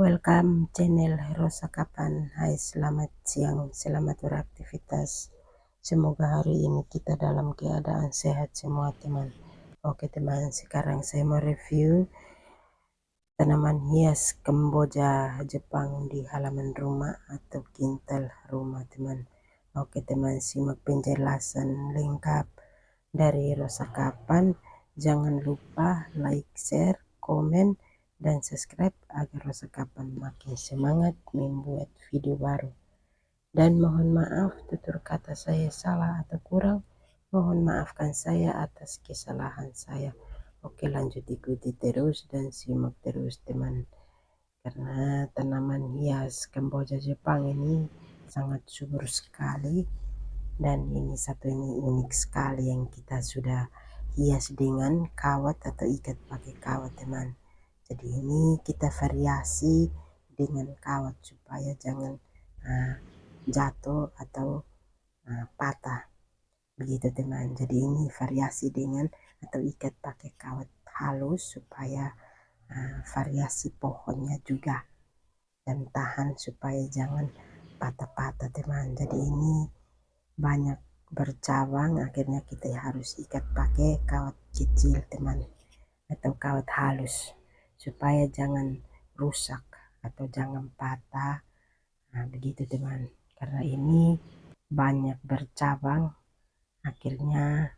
Welcome channel Rosa Kapan. Hai, selamat siang, selamat beraktivitas. Semoga hari ini kita dalam keadaan sehat semua teman. Oke teman, sekarang saya mau review tanaman hias Kamboja Jepang di halaman rumah atau kintal rumah teman. Oke teman, simak penjelasan lengkap dari Rosa Kapan. Jangan lupa like, share, komen, dan subscribe agar Rosa Kapan makin semangat membuat video baru. Dan mohon maaf tutur kata saya salah atau kurang, mohon maafkan saya atas kesalahan saya. Oke, lanjut ikuti terus dan simak terus teman, karena tanaman hias Kamboja Jepang ini sangat subur sekali. Dan ini unik sekali yang kita sudah hias dengan kawat atau ikat pakai kawat teman. Jadi ini kita variasi dengan kawat supaya jangan jatuh atau patah begitu teman. Jadi ini variasi dengan atau ikat pakai kawat halus supaya variasi pohonnya juga dan tahan supaya jangan patah-patah teman. Jadi ini banyak bercabang, akhirnya kita harus ikat pakai kawat kecil teman atau kawat halus supaya jangan rusak atau jangan patah. Begitu teman, karena ini banyak bercabang akhirnya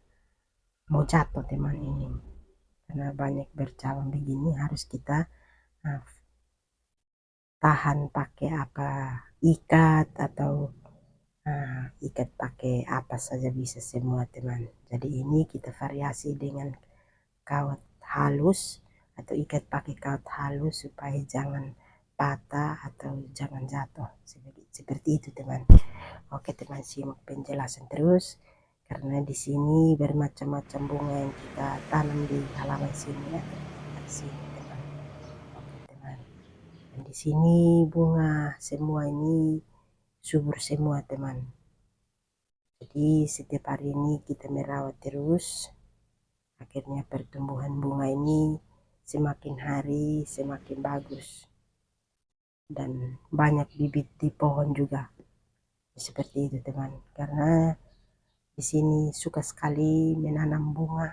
mau jatuh teman. Ini karena banyak bercabang begini harus kita tahan pakai apa, ikat atau ikat pakai apa saja bisa semua teman. Jadi ini kita variasi dengan kawat halus atau ikat pakai kawat halus supaya jangan patah atau jangan jatuh seperti itu teman. Oke teman, simak penjelasan terus karena di sini bermacam-macam bunga yang kita tanam di halaman sini atau di sini teman. Oke teman, dan di sini bunga semua ini subur semua teman. Jadi setiap hari ini kita merawat terus, akhirnya pertumbuhan bunga ini semakin hari semakin bagus dan banyak bibit di pohon juga seperti itu teman. Karena di sini suka sekali menanam bunga,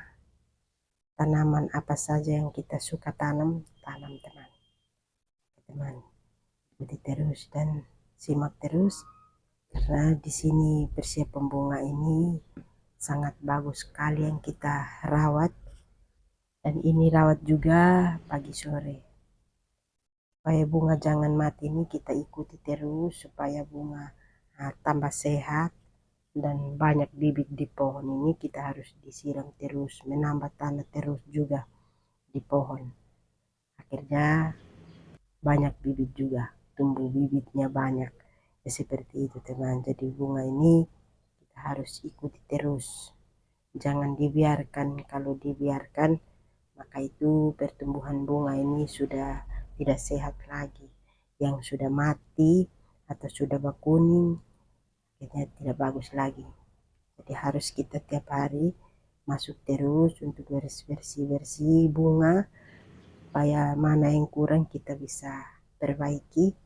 tanaman apa saja yang kita suka tanam teman. Teman, ikuti terus dan simak terus karena di sini persiapan bunga ini sangat bagus sekali yang kita rawat, dan ini rawat juga pagi sore supaya bunga jangan mati. Ini kita ikuti terus supaya bunga tambah sehat dan banyak bibit di pohon ini. Kita harus disiram terus, menambah tanah terus juga di pohon, akhirnya banyak bibit juga, tumbuh bibitnya banyak ya, seperti itu teman. Jadi bunga ini kita harus ikuti terus, jangan dibiarkan. Kalau dibiarkan maka itu pertumbuhan bunga ini sudah tidak sehat lagi, yang sudah mati atau sudah berkuning akhirnya tidak bagus lagi. Jadi harus kita tiap hari masuk terus untuk bersih bunga supaya mana yang kurang kita bisa perbaiki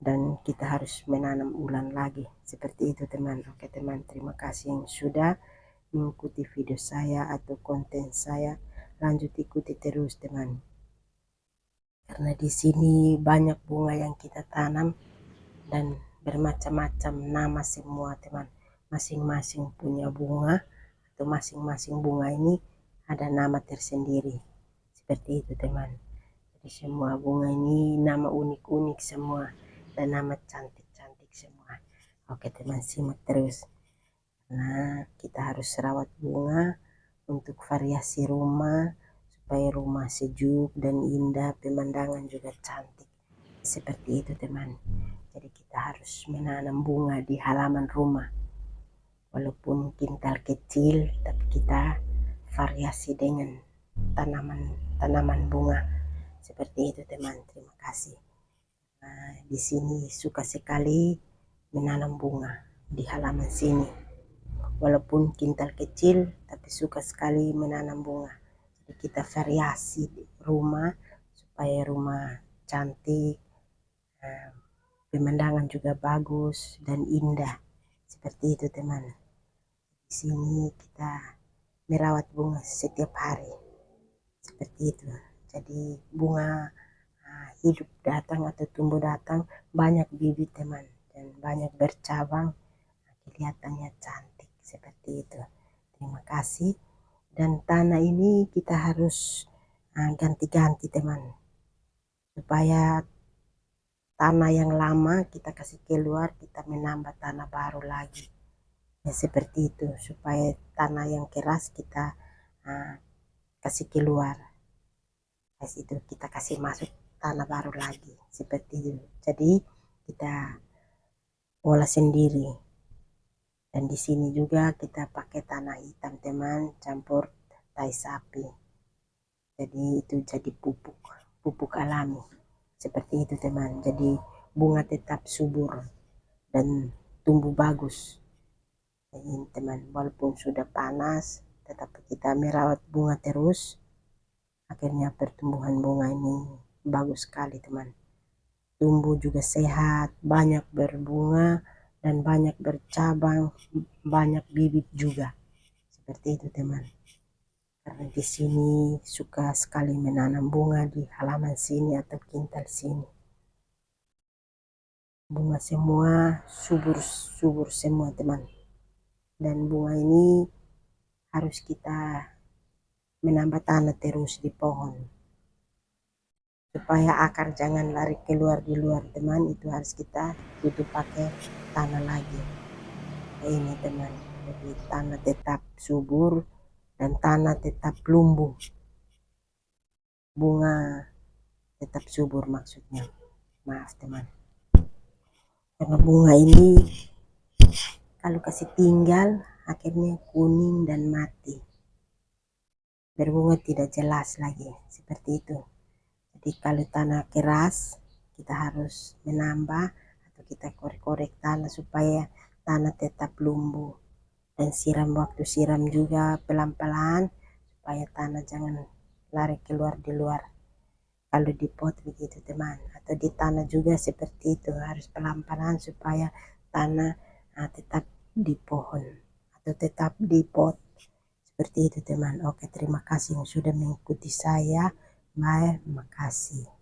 dan kita harus menanam ulang lagi seperti itu teman. Oke teman, terima kasih yang sudah mengikuti video saya atau konten saya. Lanjut ikuti terus teman, karena di sini banyak bunga yang kita tanam dan bermacam-macam nama semua teman. Masing-masing punya bunga atau masing-masing bunga ini ada nama tersendiri seperti itu teman. Jadi semua bunga ini nama unik-unik semua dan nama cantik-cantik semua. Oke teman, simak terus. Nah, kita harus rawat bunga untuk variasi rumah supaya rumah sejuk dan indah, pemandangan juga cantik seperti itu teman. Jadi kita harus menanam bunga di halaman rumah walaupun kintal kecil, tapi kita variasi dengan tanaman bunga seperti itu teman. Terima kasih. Nah, di sini suka sekali menanam bunga di halaman sini walaupun kintal kecil, tapi suka sekali menanam bunga. Jadi kita variasi di rumah supaya rumah cantik, pemandangan juga bagus dan indah. Seperti itu teman. Di sini kita merawat bunga setiap hari. Seperti itu. Jadi bunga hidup datang atau tumbuh datang banyak bibit teman dan banyak bercabang, kelihatannya cantik seperti itu. Terima kasih. Dan tanah ini kita harus ganti-ganti teman, supaya tanah yang lama kita kasih keluar, kita menambah tanah baru lagi. Ya seperti itu, supaya tanah yang keras kita kasih keluar. Pas itu kita kasih masuk tanah baru lagi. Seperti itu. Jadi kita olah sendiri. Dan di sini juga kita pakai tanah hitam teman, campur tai sapi. Jadi itu jadi pupuk alami. Seperti itu teman. Jadi bunga tetap subur dan tumbuh bagus. Jadi teman, walaupun sudah panas, tetap kita merawat bunga terus. Akhirnya pertumbuhan bunga ini bagus sekali teman. Tumbuh juga sehat, banyak berbunga dan banyak bercabang, banyak bibit juga. Seperti itu teman. Karena di sini suka sekali menanam bunga di halaman sini atau kintal sini. Bunga semua subur semua teman. Dan bunga ini harus kita menambah tanah terus di pohon. Supaya akar jangan lari keluar di luar teman, itu harus kita tutup pakai tanah lagi. Nah, ini teman, jadi tanah tetap subur dan tanah tetap lumbuh, bunga tetap subur maksudnya. Maaf teman, karena bunga ini kalau kasih tinggal akhirnya kuning dan mati, berbunga tidak jelas lagi. Seperti itu. Jadi kalau tanah keras kita harus menambah atau kita korek-korek tanah supaya tanah tetap lumbuh, dan siram, waktu siram juga pelan-pelan supaya tanah jangan lari keluar di luar. Kalau di pot begitu teman, atau di tanah juga seperti itu, harus pelan-pelan supaya tanah tetap di pohon atau tetap di pot. Seperti itu teman. Oke, terima kasih yang sudah mengikuti saya. Bye, makasih.